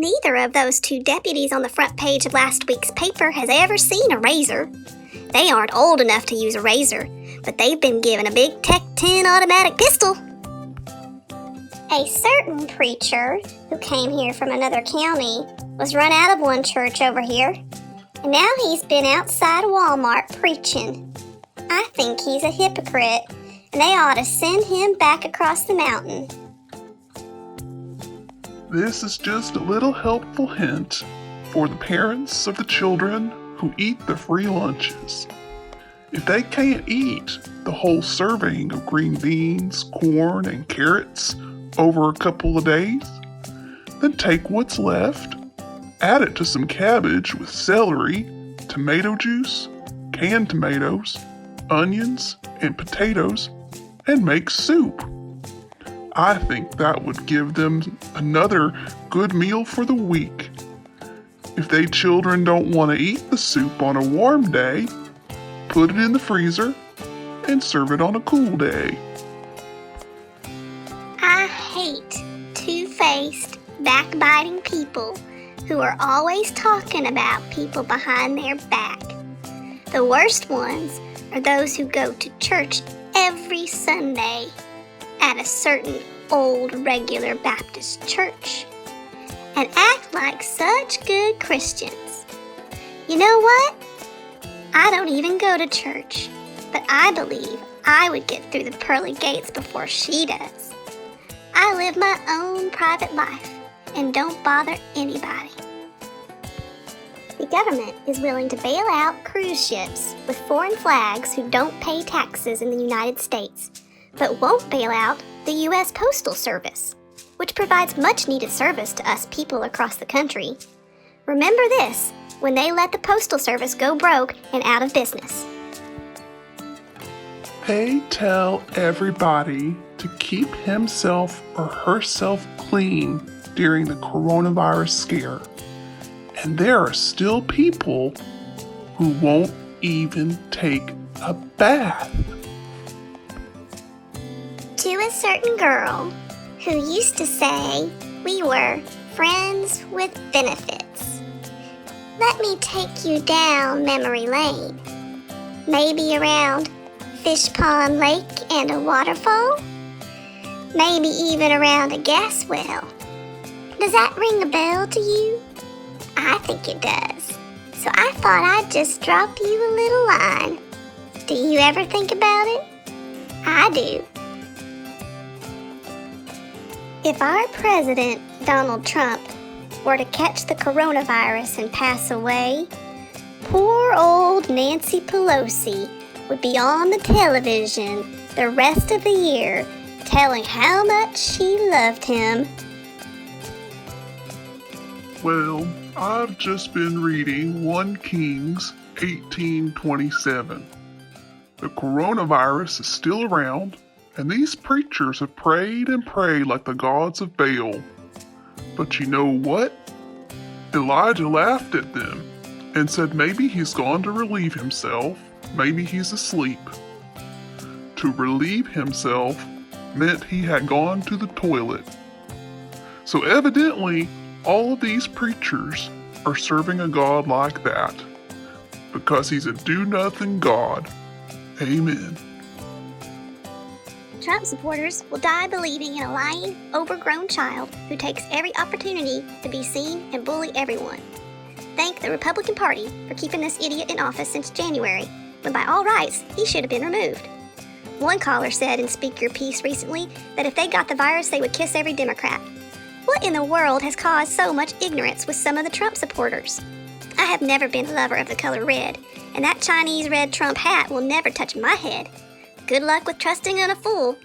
Neither of those two deputies on the front page of last week's paper has ever seen a razor. They aren't old enough to use a razor, but they've been given a big Tech 10 automatic pistol. A certain preacher who came here from another county was run out of one church over here, and now he's been outside Walmart preaching. I think he's a hypocrite, and they ought to send him back across the mountain. This is just a little helpful hint for the parents of the children who eat the free lunches. If they can't eat the whole serving of green beans, corn, and carrots over a couple of days, then take what's left, add it to some cabbage with celery, tomato juice, canned tomatoes, onions, and potatoes, and make soup. I think that would give them another good meal for the week. If they children don't want to eat the soup on a warm day, put it in the freezer and serve it on a cool day. I hate two-faced, backbiting people who are always talking about people behind their back. The worst ones are those who go to church every Sunday at a certain old regular Baptist church and act like such good Christians. You know what? I don't even go to church, but I believe I would get through the pearly gates before she does. I live my own private life and don't bother anybody. The government is willing to bail out cruise ships with foreign flags who don't pay taxes in the United States, but won't bail out the U.S. Postal Service, which provides much-needed service to us people across the country. Remember this when they let the Postal Service go broke and out of business. They tell everybody to keep himself or herself clean during the coronavirus scare. And there are still people who won't even take a bath. To a certain girl who used to say we were friends with benefits. Let me take you down memory lane. Maybe around Fish Pond Lake and a waterfall? Maybe even around a gas well. Does that ring a bell to you? I think it does. So I thought I'd just drop you a little line. Do you ever think about it? I do. If our president, Donald Trump, were to catch the coronavirus and pass away, poor old Nancy Pelosi would be on the television the rest of the year telling how much she loved him. Well, I've just been reading 1 Kings 18:27. The coronavirus is still around, and these preachers have prayed and prayed like the gods of Baal. But you know what? Elijah laughed at them and said maybe he's gone to relieve himself, maybe he's asleep. To relieve himself meant he had gone to the toilet. So evidently, all of these preachers are serving a God like that, because he's a do-nothing God. Amen. Trump supporters will die believing in a lying, overgrown child who takes every opportunity to be seen and bully everyone. Thank the Republican Party for keeping this idiot in office since January, when by all rights, he should have been removed. One caller said in Speak Your Piece recently that if they got the virus, they would kiss every Democrat. What in the world has caused so much ignorance with some of the Trump supporters? I have never been a lover of the color red, and that Chinese red Trump hat will never touch my head. Good luck with trusting in a fool